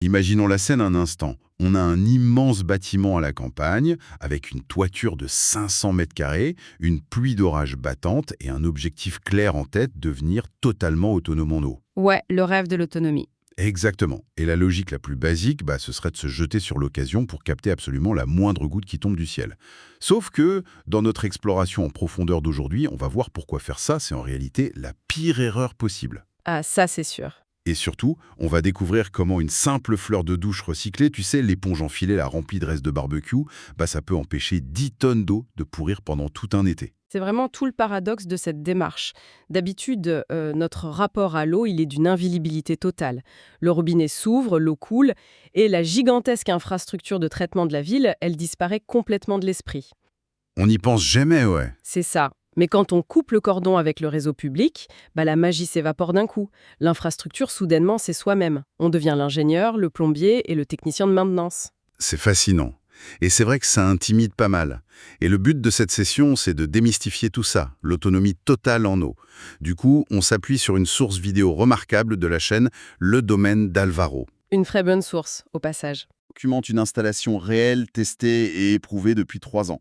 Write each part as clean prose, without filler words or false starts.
Imaginons la scène un instant. On a un immense bâtiment à la campagne, avec une toiture de 500 mètres carrés, une pluie d'orage battante et un objectif clair en tête, devenir totalement autonome en eau. Ouais, le rêve de l'autonomie. Exactement. Et la logique la plus basique, ce serait de se jeter sur l'occasion pour capter absolument la moindre goutte qui tombe du ciel. Sauf que, dans notre exploration en profondeur d'aujourd'hui, on va voir pourquoi faire ça, c'est en réalité la pire erreur possible. Ah, ça c'est sûr. Et surtout, on va découvrir comment une simple fleur de douche recyclée, tu sais, l'éponge enfilée là, remplie de restes de barbecue, ça peut empêcher 10 tonnes d'eau de pourrir pendant tout un été. C'est vraiment tout le paradoxe de cette démarche. D'habitude, notre rapport à l'eau, il est d'une invisibilité totale. Le robinet s'ouvre, l'eau coule, et la gigantesque infrastructure de traitement de la ville, elle disparaît complètement de l'esprit. On n'y pense jamais, ouais. C'est ça. Mais quand on coupe le cordon avec le réseau public, la magie s'évapore d'un coup. L'infrastructure, soudainement, c'est soi-même. On devient l'ingénieur, le plombier et le technicien de maintenance. C'est fascinant. Et c'est vrai que ça intimide pas mal. Et le but de cette session, c'est de démystifier tout ça, l'autonomie totale en eau. Du coup, on s'appuie sur une source vidéo remarquable de la chaîne Le Domaine d'Alvaro. Une très bonne source, au passage. Documente une installation réelle, testée et éprouvée depuis 3 ans.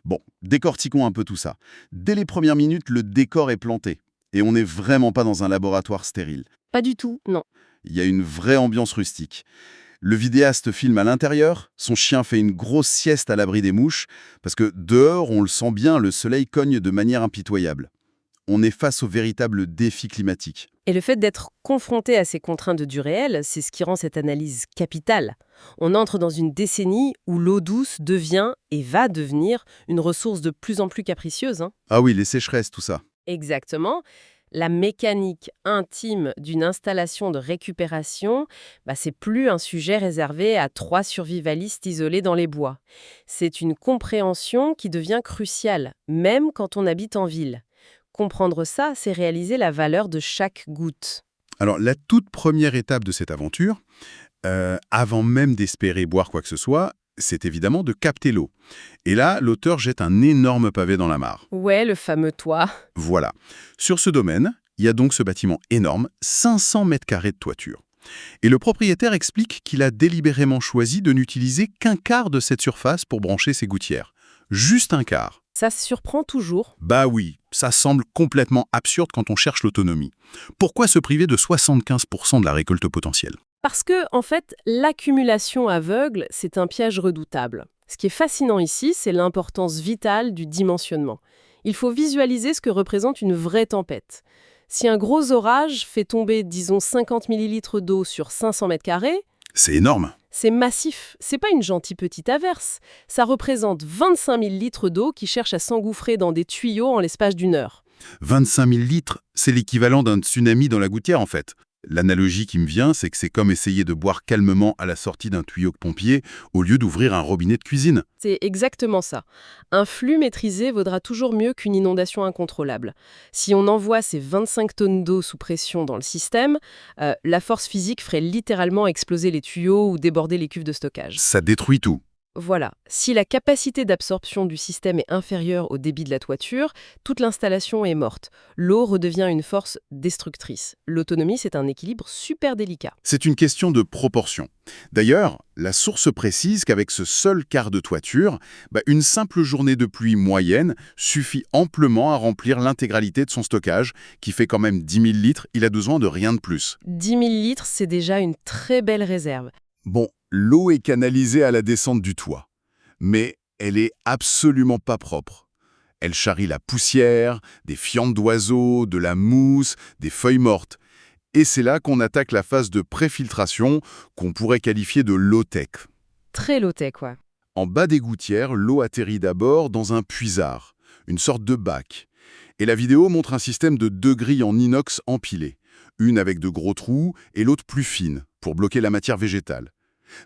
Bon, décortiquons un peu tout ça. Dès les premières minutes, le décor est planté. Et on n'est vraiment pas dans un laboratoire stérile. Pas du tout, non. Il y a une vraie ambiance rustique. Le vidéaste filme à l'intérieur, son chien fait une grosse sieste à l'abri des mouches, parce que dehors, on le sent bien, le soleil cogne de manière impitoyable. On est face au véritable défi climatique. Et le fait d'être confronté à ces contraintes du réel, c'est ce qui rend cette analyse capitale. On entre dans une décennie où l'eau douce devient et va devenir une ressource de plus en plus capricieuse. Ah oui, les sécheresses, tout ça. Exactement. La mécanique intime d'une installation de récupération, c'est plus un sujet réservé à 3 survivalistes isolés dans les bois. C'est une compréhension qui devient cruciale, même quand on habite en ville. Comprendre ça, c'est réaliser la valeur de chaque goutte. Alors, la toute première étape de cette aventure, avant même d'espérer boire quoi que ce soit, c'est évidemment de capter l'eau. Et là, l'auteur jette un énorme pavé dans la mare. Ouais, le fameux toit. Voilà. Sur ce domaine, il y a donc ce bâtiment énorme, 500 mètres carrés de toiture. Et le propriétaire explique qu'il a délibérément choisi de n'utiliser qu'un quart de cette surface pour brancher ses gouttières. Juste un quart. Ça surprend toujours. Bah oui, ça semble complètement absurde quand on cherche l'autonomie. Pourquoi se priver de 75% de la récolte potentielle ? Parce que, en fait, l'accumulation aveugle, c'est un piège redoutable. Ce qui est fascinant ici, c'est l'importance vitale du dimensionnement. Il faut visualiser ce que représente une vraie tempête. Si un gros orage fait tomber, disons, 50 millilitres d'eau sur 500 mètres carrés, c'est énorme. C'est massif. C'est pas une gentille petite averse. Ça représente 25 000 litres d'eau qui cherchent à s'engouffrer dans des tuyaux en l'espace d'une heure. 25 000 litres, c'est l'équivalent d'un tsunami dans la gouttière en fait. L'analogie qui me vient, c'est que c'est comme essayer de boire calmement à la sortie d'un tuyau de pompier au lieu d'ouvrir un robinet de cuisine. C'est exactement ça. Un flux maîtrisé vaudra toujours mieux qu'une inondation incontrôlable. Si on envoie ces 25 tonnes d'eau sous pression dans le système, la force physique ferait littéralement exploser les tuyaux ou déborder les cuves de stockage. Ça détruit tout. Voilà. Si la capacité d'absorption du système est inférieure au débit de la toiture, toute l'installation est morte. L'eau redevient une force destructrice. L'autonomie, c'est un équilibre super délicat. C'est une question de proportion. D'ailleurs, la source précise qu'avec ce seul quart de toiture, une simple journée de pluie moyenne suffit amplement à remplir l'intégralité de son stockage, qui fait quand même 10 000 litres, il a besoin de rien de plus. 10 000 litres, c'est déjà une très belle réserve. Bon, l'eau est canalisée à la descente du toit, mais elle est absolument pas propre. Elle charrie la poussière, des fientes d'oiseaux, de la mousse, des feuilles mortes. Et c'est là qu'on attaque la phase de préfiltration qu'on pourrait qualifier de low-tech. Très low-tech, quoi. En bas des gouttières, l'eau atterrit d'abord dans un puisard, une sorte de bac. Et la vidéo montre un système de 2 grilles en inox empilées, une avec de gros trous et l'autre plus fine, pour bloquer la matière végétale.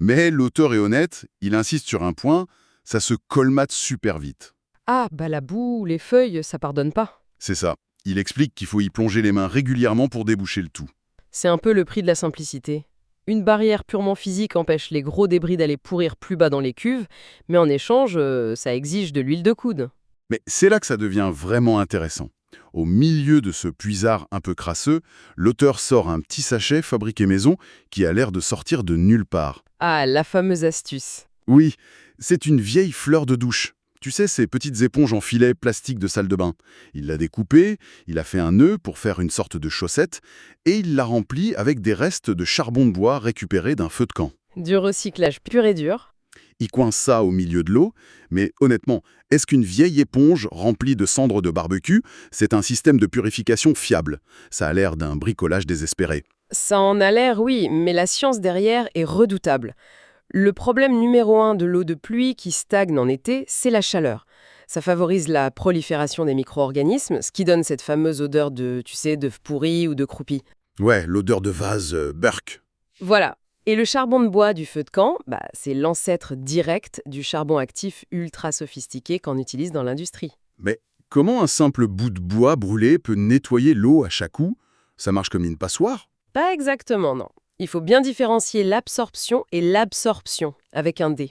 Mais l'auteur est honnête, il insiste sur un point, ça se colmate super vite. Ah, la boue, les feuilles, ça pardonne pas. C'est ça. Il explique qu'il faut y plonger les mains régulièrement pour déboucher le tout. C'est un peu le prix de la simplicité. Une barrière purement physique empêche les gros débris d'aller pourrir plus bas dans les cuves, mais en échange, ça exige de l'huile de coude. Mais c'est là que ça devient vraiment intéressant. Au milieu de ce puisard un peu crasseux, l'auteur sort un petit sachet fabriqué maison qui a l'air de sortir de nulle part. Ah, la fameuse astuce. Oui, c'est une vieille fleur de douche. Tu sais, ces petites éponges en filet plastique de salle de bain. Il l'a découpée, il a fait un nœud pour faire une sorte de chaussette, et il l'a remplie avec des restes de charbon de bois récupérés d'un feu de camp. Du recyclage pur et dur. Il coince ça au milieu de l'eau, mais honnêtement, est-ce qu'une vieille éponge remplie de cendres de barbecue, c'est un système de purification fiable? Ça a l'air d'un bricolage désespéré. Ça en a l'air, oui, mais la science derrière est redoutable. Le problème numéro 1 de l'eau de pluie qui stagne en été, c'est la chaleur. Ça favorise la prolifération des micro-organismes, ce qui donne cette fameuse odeur de, tu sais, d'œuf pourri ou de croupi. Ouais, l'odeur de vase Burke. Voilà. Et le charbon de bois du feu de camp, c'est l'ancêtre direct du charbon actif ultra sophistiqué qu'on utilise dans l'industrie. Mais comment un simple bout de bois brûlé peut nettoyer l'eau à chaque coup? Ça marche comme une passoire? Pas exactement, non. Il faut bien différencier l'absorption et l'absorption, avec un D.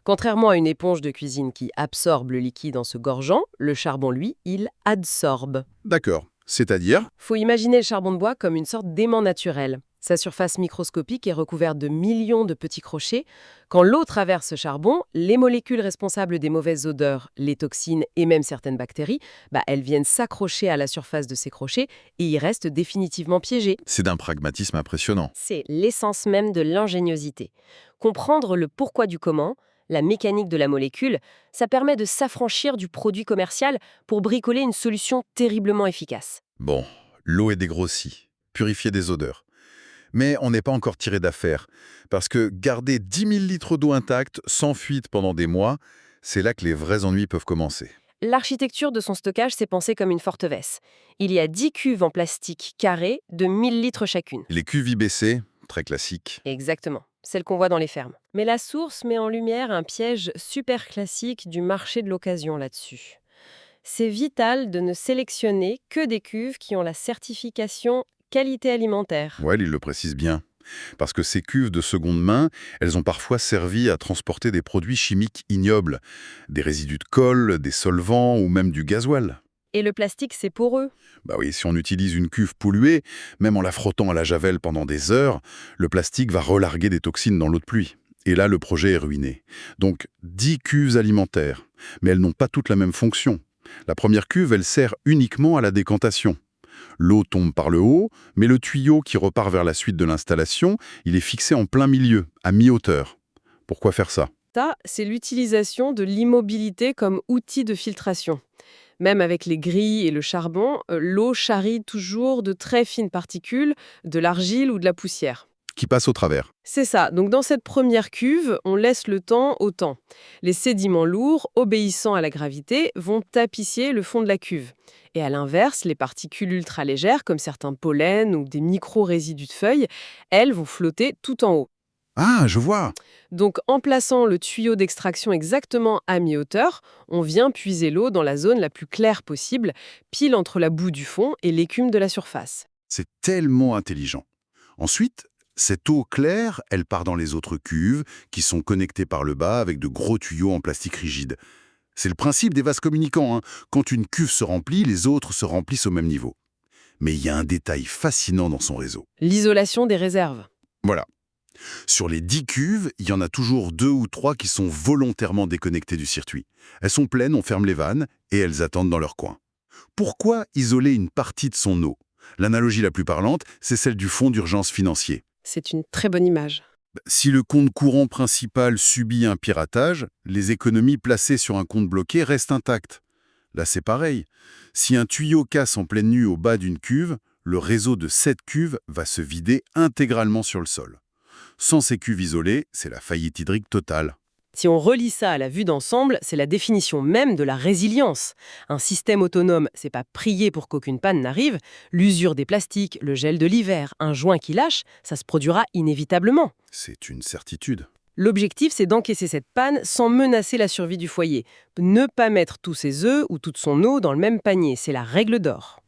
Contrairement à une éponge de cuisine qui absorbe le liquide en se gorgeant, le charbon, lui, il adsorbe. D'accord. C'est-à-dire? Faut imaginer le charbon de bois comme une sorte d'aimant naturel. Sa surface microscopique est recouverte de millions de petits crochets. Quand l'eau traverse ce charbon, les molécules responsables des mauvaises odeurs, les toxines et même certaines bactéries, elles viennent s'accrocher à la surface de ces crochets et y restent définitivement piégées. C'est d'un pragmatisme impressionnant. C'est l'essence même de l'ingéniosité. Comprendre le pourquoi du comment, la mécanique de la molécule, ça permet de s'affranchir du produit commercial pour bricoler une solution terriblement efficace. Bon, l'eau est dégrossie, purifiée des odeurs. Mais on n'est pas encore tiré d'affaire, parce que garder 10 000 litres d'eau intacte, sans fuite pendant des mois, c'est là que les vrais ennuis peuvent commencer. L'architecture de son stockage s'est pensée comme une forteresse. Il y a 10 cuves en plastique carré de 1000 litres chacune. Les cuves IBC, très classiques. Exactement, celles qu'on voit dans les fermes. Mais la source met en lumière un piège super classique du marché de l'occasion là-dessus. C'est vital de ne sélectionner que des cuves qui ont la certification qualité alimentaire. Ouais, il le précise bien. Parce que ces cuves de seconde main, elles ont parfois servi à transporter des produits chimiques ignobles, des résidus de colle, des solvants ou même du gasoil. Et le plastique, c'est poreux. Bah oui, si on utilise une cuve polluée, même en la frottant à la javel pendant des heures, le plastique va relarguer des toxines dans l'eau de pluie. Et là, le projet est ruiné. Donc, 10 cuves alimentaires. Mais elles n'ont pas toutes la même fonction. La première cuve, elle sert uniquement à la décantation. L'eau tombe par le haut, mais le tuyau qui repart vers la suite de l'installation, il est fixé en plein milieu, à mi-hauteur. Pourquoi faire ça? Ça, c'est l'utilisation de l'immobilité comme outil de filtration. Même avec les grilles et le charbon, l'eau charrie toujours de très fines particules, de l'argile ou de la poussière. Qui passe au travers. C'est ça. Donc dans cette première cuve, on laisse le temps au temps. Les sédiments lourds, obéissant à la gravité, vont tapisser le fond de la cuve. Et à l'inverse, les particules ultra légères, comme certains pollens ou des micro-résidus de feuilles, elles vont flotter tout en haut. Ah, je vois. Donc en plaçant le tuyau d'extraction exactement à mi-hauteur, on vient puiser l'eau dans la zone la plus claire possible, pile entre la boue du fond et l'écume de la surface. C'est tellement intelligent. Ensuite, cette eau claire, elle part dans les autres cuves, qui sont connectées par le bas avec de gros tuyaux en plastique rigide. C'est le principe des vases communicants, hein. Quand une cuve se remplit, les autres se remplissent au même niveau. Mais il y a un détail fascinant dans son réseau. L'isolation des réserves. Voilà. Sur les 10 cuves, il y en a toujours 2 ou 3 qui sont volontairement déconnectées du circuit. Elles sont pleines, on ferme les vannes, et elles attendent dans leur coin. Pourquoi isoler une partie de son eau? L'analogie la plus parlante, c'est celle du fonds d'urgence financier. C'est une très bonne image. Si le compte courant principal subit un piratage, les économies placées sur un compte bloqué restent intactes. Là, c'est pareil. Si un tuyau casse en pleine nuit au bas d'une cuve, le réseau de cette cuve va se vider intégralement sur le sol. Sans ces cuves isolées, c'est la faillite hydrique totale. Si on relie ça à la vue d'ensemble, c'est la définition même de la résilience. Un système autonome, c'est pas prier pour qu'aucune panne n'arrive. L'usure des plastiques, le gel de l'hiver, un joint qui lâche, ça se produira inévitablement. C'est une certitude. L'objectif, c'est d'encaisser cette panne sans menacer la survie du foyer. Ne pas mettre tous ses œufs ou toute son eau dans le même panier, c'est la règle d'or.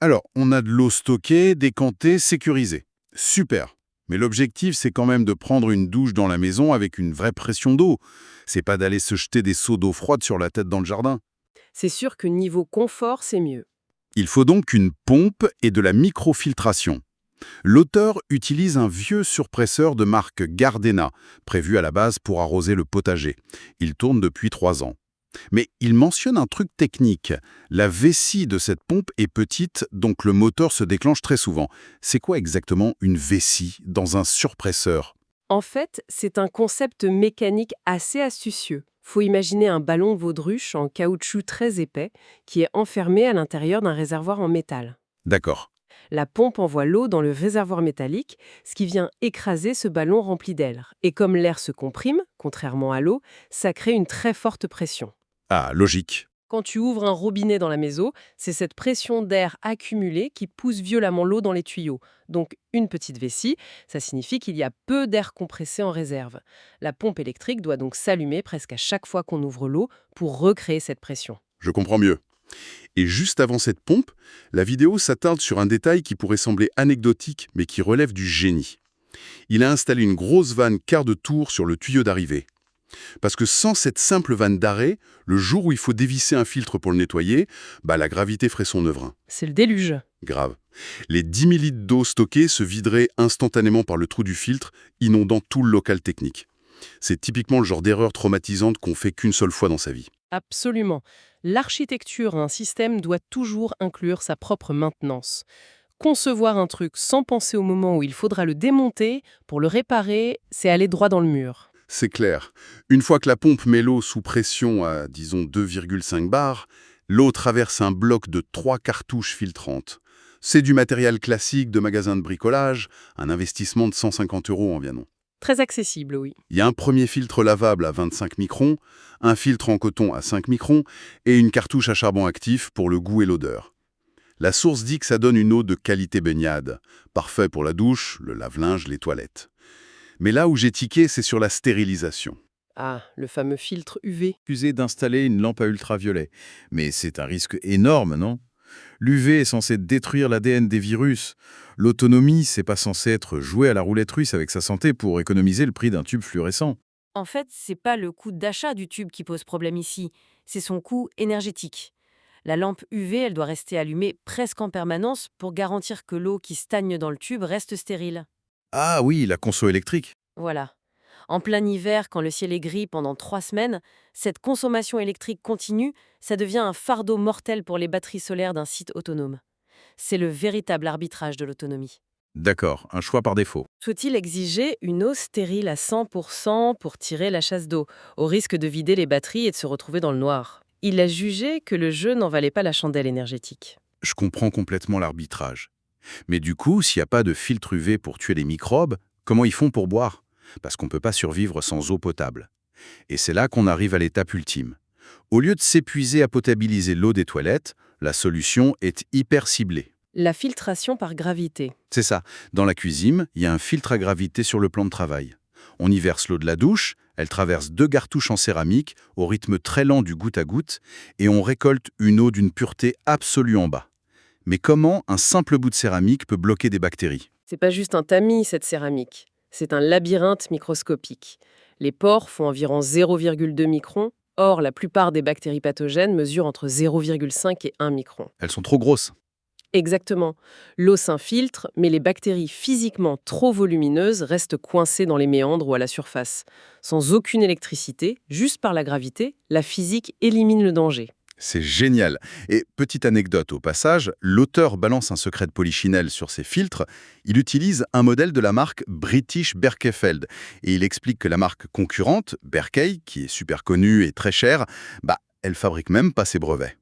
Alors, on a de l'eau stockée, décantée, sécurisée. Super. Mais l'objectif, c'est quand même de prendre une douche dans la maison avec une vraie pression d'eau. C'est pas d'aller se jeter des seaux d'eau froide sur la tête dans le jardin. C'est sûr que niveau confort, c'est mieux. Il faut donc une pompe et de la microfiltration. L'auteur utilise un vieux surpresseur de marque Gardena, prévu à la base pour arroser le potager. Il tourne depuis 3 ans. Mais il mentionne un truc technique. La vessie de cette pompe est petite, donc le moteur se déclenche très souvent. C'est quoi exactement une vessie dans un surpresseur? En fait, c'est un concept mécanique assez astucieux. Faut imaginer un ballon baudruche en caoutchouc très épais qui est enfermé à l'intérieur d'un réservoir en métal. D'accord. La pompe envoie l'eau dans le réservoir métallique, ce qui vient écraser ce ballon rempli d'air. Et comme l'air se comprime, contrairement à l'eau, ça crée une très forte pression. Ah, logique. Quand tu ouvres un robinet dans la maison, c'est cette pression d'air accumulée qui pousse violemment l'eau dans les tuyaux. Donc une petite vessie, ça signifie qu'il y a peu d'air compressé en réserve. La pompe électrique doit donc s'allumer presque à chaque fois qu'on ouvre l'eau pour recréer cette pression. Je comprends mieux. Et juste avant cette pompe, la vidéo s'attarde sur un détail qui pourrait sembler anecdotique, mais qui relève du génie. Il a installé une grosse vanne quart de tour sur le tuyau d'arrivée. Parce que sans cette simple vanne d'arrêt, le jour où il faut dévisser un filtre pour le nettoyer, la gravité ferait son œuvre. C'est le déluge. Grave. Les 10 000 litres d'eau stockée se videraient instantanément par le trou du filtre, inondant tout le local technique. C'est typiquement le genre d'erreur traumatisante qu'on fait qu'une seule fois dans sa vie. Absolument. L'architecture d'un système doit toujours inclure sa propre maintenance. Concevoir un truc sans penser au moment où il faudra le démonter, pour le réparer, c'est aller droit dans le mur. C'est clair. Une fois que la pompe met l'eau sous pression à, disons, 2,5 bars, l'eau traverse un bloc de 3 cartouches filtrantes. C'est du matériel classique de magasin de bricolage, un investissement de 150 € environ. Très accessible, oui. Il y a un premier filtre lavable à 25 microns, un filtre en coton à 5 microns et une cartouche à charbon actif pour le goût et l'odeur. La source dit que ça donne une eau de qualité baignade, parfait pour la douche, le lave-linge, les toilettes. Mais là où j'ai tiqué, c'est sur la stérilisation. Ah, le fameux filtre UV. Accusé d'installer une lampe à ultraviolet. Mais c'est un risque énorme, non? L'UV est censé détruire l'ADN des virus. L'autonomie, c'est pas censé être joué à la roulette russe avec sa santé pour économiser le prix d'un tube fluorescent. En fait, c'est pas le coût d'achat du tube qui pose problème ici, c'est son coût énergétique. La lampe UV, elle doit rester allumée presque en permanence pour garantir que l'eau qui stagne dans le tube reste stérile. Ah oui, la conso électrique. Voilà. En plein hiver, quand le ciel est gris pendant 3 semaines, cette consommation électrique continue, ça devient un fardeau mortel pour les batteries solaires d'un site autonome. C'est le véritable arbitrage de l'autonomie. D'accord, un choix par défaut. Faut-il exiger une eau stérile à 100% pour tirer la chasse d'eau, au risque de vider les batteries et de se retrouver dans le noir? Il a jugé que le jeu n'en valait pas la chandelle énergétique. Je comprends complètement l'arbitrage. Mais du coup, s'il n'y a pas de filtre UV pour tuer les microbes, comment ils font pour boire? Parce qu'on ne peut pas survivre sans eau potable. Et c'est là qu'on arrive à l'étape ultime. Au lieu de s'épuiser à potabiliser l'eau des toilettes, la solution est hyper ciblée. La filtration par gravité. C'est ça. Dans la cuisine, il y a un filtre à gravité sur le plan de travail. On y verse l'eau de la douche, elle traverse 2 cartouches en céramique au rythme très lent du goutte à goutte, et on récolte une eau d'une pureté absolue en bas. Mais comment un simple bout de céramique peut bloquer des bactéries? C'est pas juste un tamis, cette céramique. C'est un labyrinthe microscopique. Les pores font environ 0,2 microns. Or, la plupart des bactéries pathogènes mesurent entre 0,5 et 1 micron. Elles sont trop grosses. Exactement. L'eau s'infiltre, mais les bactéries physiquement trop volumineuses restent coincées dans les méandres ou à la surface. Sans aucune électricité, juste par la gravité, la physique élimine le danger. C'est génial. Et petite anecdote au passage, l'auteur balance un secret de polichinelle sur ses filtres. Il utilise un modèle de la marque British Berkefeld. Et il explique que la marque concurrente, Berkey, qui est super connue et très chère, elle fabrique même pas ses brevets.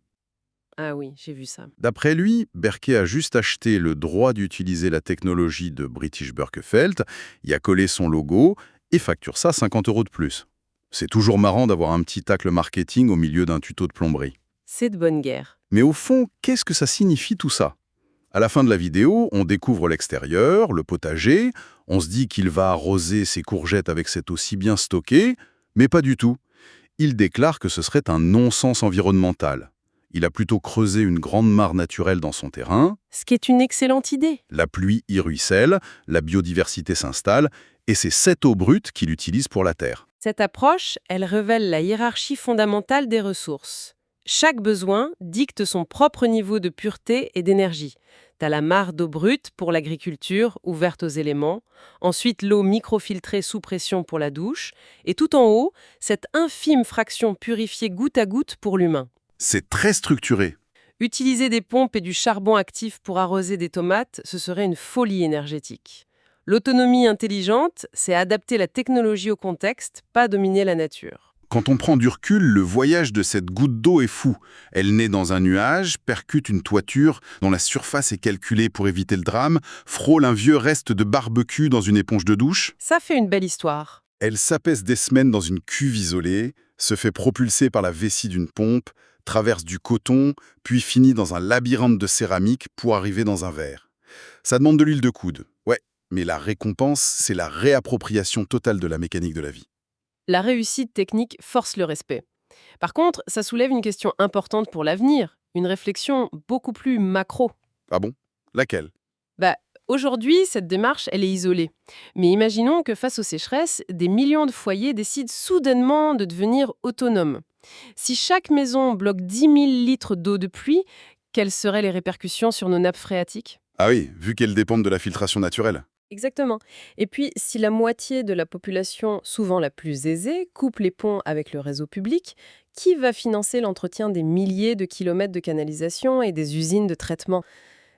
Ah oui, j'ai vu ça. D'après lui, Berkey a juste acheté le droit d'utiliser la technologie de British Berkefeld, y a collé son logo et facture ça 50 € de plus. C'est toujours marrant d'avoir un petit tacle marketing au milieu d'un tuto de plomberie. C'est de bonne guerre. Mais au fond, qu'est-ce que ça signifie tout ça? À la fin de la vidéo, on découvre l'extérieur, le potager, on se dit qu'il va arroser ses courgettes avec cette eau si bien stockée, mais pas du tout. Il déclare que ce serait un non-sens environnemental. Il a plutôt creusé une grande mare naturelle dans son terrain. Ce qui est une excellente idée. La pluie y ruisselle, la biodiversité s'installe, et c'est cette eau brute qu'il utilise pour la terre. Cette approche, elle révèle la hiérarchie fondamentale des ressources. Chaque besoin dicte son propre niveau de pureté et d'énergie. T'as la mare d'eau brute pour l'agriculture, ouverte aux éléments. Ensuite, l'eau microfiltrée sous pression pour la douche. Et tout en haut, cette infime fraction purifiée goutte à goutte pour l'humain. C'est très structuré. Utiliser des pompes et du charbon actif pour arroser des tomates, ce serait une folie énergétique. L'autonomie intelligente, c'est adapter la technologie au contexte, pas dominer la nature. Quand on prend du recul, le voyage de cette goutte d'eau est fou. Elle naît dans un nuage, percute une toiture dont la surface est calculée pour éviter le drame, frôle un vieux reste de barbecue dans une éponge de douche. Ça fait une belle histoire. Elle s'apaise des semaines dans une cuve isolée, se fait propulser par la vessie d'une pompe, traverse du coton, puis finit dans un labyrinthe de céramique pour arriver dans un verre. Ça demande de l'huile de coude. Ouais, mais la récompense, c'est la réappropriation totale de la mécanique de la vie. La réussite technique force le respect. Par contre, ça soulève une question importante pour l'avenir, une réflexion beaucoup plus macro. Ah bon? Laquelle? Aujourd'hui, cette démarche, elle est isolée. Mais imaginons que face aux sécheresses, des millions de foyers décident soudainement de devenir autonomes. Si chaque maison bloque 10 000 litres d'eau de pluie, quelles seraient les répercussions sur nos nappes phréatiques? Ah oui, vu qu'elles dépendent de la filtration naturelle. Exactement. Et puis, si la moitié de la population, souvent la plus aisée, coupe les ponts avec le réseau public, qui va financer l'entretien des milliers de kilomètres de canalisation et des usines de traitement?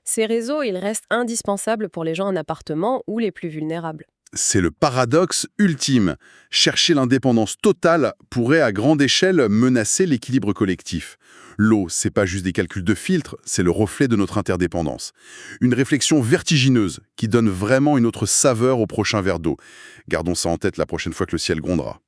Ces réseaux, ils restent indispensables pour les gens en appartement ou les plus vulnérables. C'est le paradoxe ultime. Chercher l'indépendance totale pourrait à grande échelle menacer l'équilibre collectif. L'eau, c'est pas juste des calculs de filtres, c'est le reflet de notre interdépendance. Une réflexion vertigineuse qui donne vraiment une autre saveur au prochain verre d'eau. Gardons ça en tête la prochaine fois que le ciel grondera.